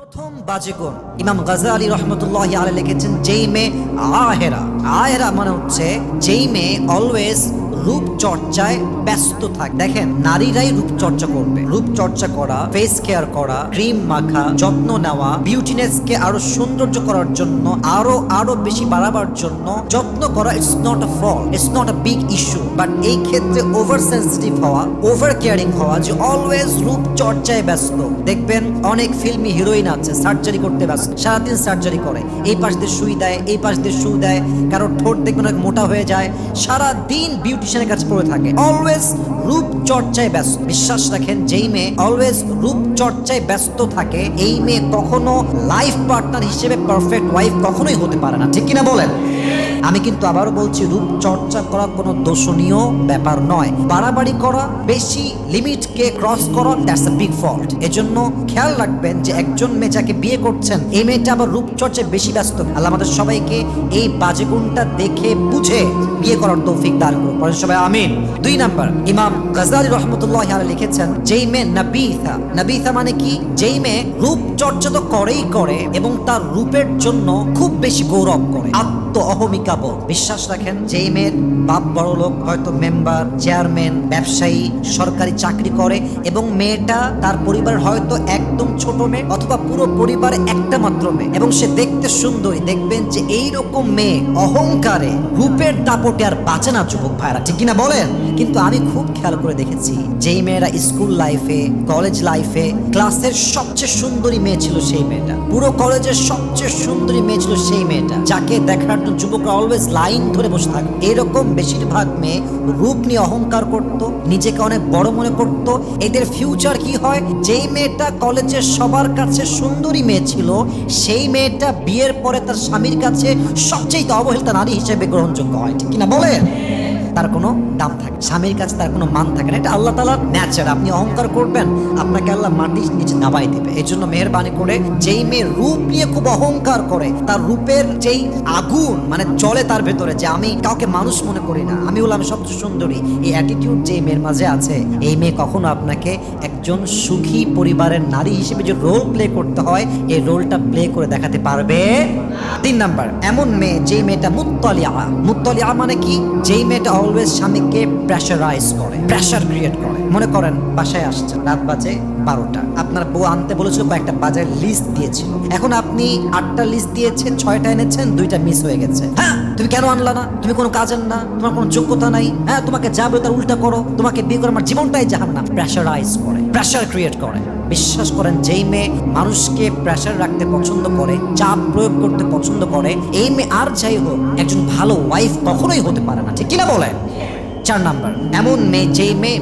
প্রথম বাজেগুন ইমাম গাজালি রহমতুল্লাহি আলাইহি লিখেছেন, যেই মেয়ে আহেরা মানে হচ্ছে যেই মেয়ে অলওয়েজ রূপচর্চায় ব্যস্ত থাকে। দেখেন, নারীরাই রূপচর্চা করবে। রূপচর্চা করা, ফেস কেয়ার করা, ক্রিম মাখা, যত্ন নেওয়া, বিউটিনেসকে আরো সৌন্দর্য করার জন্য, আরো বেশি বাড়াবার জন্য যত্ন করা, it's not a fault, it's not a big issue. But এই ক্ষেত্রে ওভার সেন্সিটিভ হওয়া, ওভার কেয়ারিং হওয়া, যে অলওয়েজ রূপচর্চায় ব্যস্ত। দেখবেন অনেক ফিল্মি হিরোইন আছে সার্জারি করতে ব্যস্ত, সারাদিন সার্জারি করে, এই পাশ দিয়ে সুই দেয়, এই পাশ দিয়ে সুই দেয়, কারোর ঠোঁট দেখবেন অনেক মোটা হয়ে যায়, সারাদিন বিউটিশিয়ানের কাছে পড়ে থাকে, অলওয়েজ রূপচর্চায় ব্যস্ত। বিশ্বাস রাখেন, যেই মেয়ে অলওয়েজ রূপচর্চায় ব্যস্ত থাকে, এই মেয়ে কখনো লাইফ পার্টনার হিসেবে পারফেক্ট ওয়াইফ কখনোই হতে পারে না। ঠিক কিনা বলেন? আমি কিন্তু আবারও বলছি, রূপচর্চা করা কোনো দোষণীয় ব্যাপার নয়। বাড়াবাড়ি করা, বেশি লিমিটকে ক্রস করা, দ্যাটস আ বিগ ফল্ট। এজন্য খেয়াল রাখবেন যে একজন মেয়ে যাকে বিয়ে করছেন, এই মেয়েটা আবার রূপচর্চায় বেশি ব্যস্ত। আল্লাহ আমাদের সবাইকে এই বাজে গুণটা দেখে বুঝে বিয়ে করার তৌফিক দান করুন। পরে সবাই আমিন। 2 নাম্বার, ইমাম গাজালি রাহমাতুল্লাহি আলাইহি লিখেছেন, যেই মেয়ে নাবিথা মানে কি? যেই মেয়ে রূপচর্চা তো করেই করে এবং তার রূপের জন্য খুব বেশি গৌরব করে, অহমিকা। বিশ্বাস রাখেন, যেই মেয়ের বাপ বড় লোক, হয়তো মেম্বার, চেয়ারম্যান, ব্যবসায়ী, সরকারি চাকরি করে, এবং মেয়েটা তার পরিবারের হয়তো একদম ছোট মেয়ে অথবা পুরো পরিবারে একটা মাত্র মেয়ে, এবং সে দেখতে সুন্দরী, দেখবেন যে এইরকম মেয়ে অহংকারে রূপের দাপটে আর বাঁচে না যুবক ভাইরা। ঠিক কিনা বলেন? কিন্তু আমি খুব খেয়াল করে দেখেছি, যেই মেয়েরা স্কুল লাইফে, কলেজ লাইফে ক্লাসের সবচেয়ে সুন্দরী মেয়ে ছিল সেই মেয়েটা, পুরো কলেজের সবচেয়ে সুন্দরী মেয়ে ছিল সেই মেয়েটা, যাকে দেখার জন্য যুবকরা অলওয়েজ লাইন ধরে বসে থাকতো। এরকম বেশিরভাগ মেয়ে রূপ নিয়ে অহংকার করত, নিজেকে অনেক বড় মনে করত। এদের ফিউচার কি হয়? যেই মেয়েটা কলেজের সবার কাছে সুন্দরী মেয়ে ছিল, সেই মেয়েটা বিয়ের পরে তার স্বামীর কাছে সবচেয়ে অবহেলিত নারী হিসেবে গ্রহণযোগ্য হয়। ঠিক কিনা বলেন? তার কোনো দাম থাকে, স্বামীর কাছে তার কোনো মান থাকে না। এটা আল্লাহ তাআলার নেচার। আপনি অহংকার করবেন, আপনাকে আল্লাহ মাটির নিচে নামাই দেবে। এই জন্য মেহেরবানি করে, যেই মেয়ে রূপ নিয়ে খুব অহংকার করে, তার রূপের যেই আগুন মানে জ্বলে তার ভেতরে, যে আমি কাউকে মানুষ মনে করি না, আমি হলাম সবচেয়ে সুন্দরী, এই অ্যাটিটিউড যে মেয়ের মাঝে আছে, এই মেয়ে কখনো আপনাকে একজন সুখী পরিবারের নারী হিসেবে যে রোল প্লে করতে হয়, এই রোলটা প্লে করে দেখাতে পারবে। 3 নাম্বার, এমন মেয়ে, যেই মেয়েটা মুত্তালিআ মানে কি? যেই মেয়েটা অলওয়েজ স্বামীকে প্রেশারাইজ করে, প্রেশার ক্রিয়েট করে। মনে করেন বাসায় আসছে, রাত বাজে 12টা, আপনার বউ আনতে বলেছিল, কয়েকটা বাজার লিস্ট দিয়েছিল, এখন আপনি 8টা লিস্ট দিয়েছেন, 6টা এনেছেন, 2টা মিস হয়ে গেছে। হ্যাঁ, তুমি কেন আনলা না? তুমি কোনো কাজের না, তোমার কোনো যোগ্যতা নাই। হ্যাঁ, তোমাকে যাবে তার উল্টা করো, তোমাকে বিয়ে করে আমার জীবনটাই জাহান্নাম। প্রেশারাইজ করে, প্রেশার ক্রিয়েট করে। বিশ্বাস করেন, যেই মেয়ে মানুষকে প্রেশার রাখতে পছন্দ করে, চাপ প্রয়োগ করতে পছন্দ করে, এই মেয়ে আর যাই হোক একজন ভালো ওয়াইফ কখনোই হতে পারে না। ঠিক কিনা বলেন? 4 নাম্বার, এমন মেয়ে, যেই মেয়ে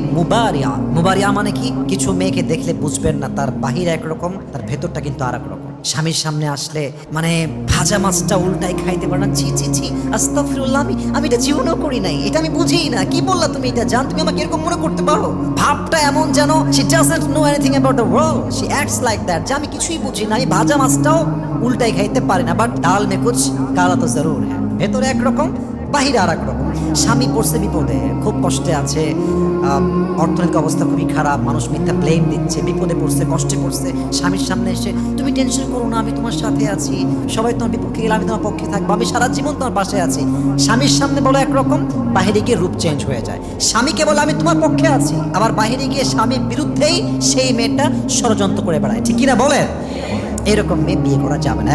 মুবারিয়া মানে কি? কিছু মেয়েকে দেখলে বুঝবেন না, তার বাহির একরকম, তার ভেতরটা কিন্তু আর এক রকম। স্বামীর সামনে আসলে মানে ভাজা মাছটা উল্টাই খাইতে পারে না, ছি ছি ছি, আস্তাগফিরুল্লাহ, আমি এটা জীবনও করি নাই, এটা আমি বুঝিই না। কি বললা তুমি? এটা জান, তুমি আমাকে এরকম মনে করতে পারো? ভাবটা এমন যেন she doesn't know anything about the world, she acts like that, যে আমি কিছুই বুঝি না, আমি ভাজা মাছটাও উল্টাই খাইতে পারি না, বাট ডাল মে কুছ কালা তো জরুর হ্যাঁ। ভেতরে একরকম, বাহিরে আর এক রকম। স্বামী পড়ছে বিপদে, খুব কষ্টে আছে, অর্থনৈতিক অবস্থা খুবই খারাপ, মানুষ মিথ্যা ব্লেম দিচ্ছে, বিপদে পড়ছে, কষ্টে পড়ছে, স্বামীর সামনে এসে তুমি টেনশন করো না, আমি তোমার সাথে আছি, সবাই তোমার বিপক্ষে গেলে আমি তোমার পক্ষে থাকবো, আমি সারা জীবন তোমার পাশে আছি। স্বামীর সামনে বলো একরকম, বাহিরে গিয়ে রূপ চেঞ্জ হয়ে যায়। স্বামীকে বলে আমি তোমার পক্ষে আছি, আবার বাহিরে গিয়ে স্বামীর বিরুদ্ধেই সেই মেয়েটা ষড়যন্ত্র করে বেড়ায়। ঠিক কিনা বলেন? এরকম মেয়ে বিয়ে করা যাবে না।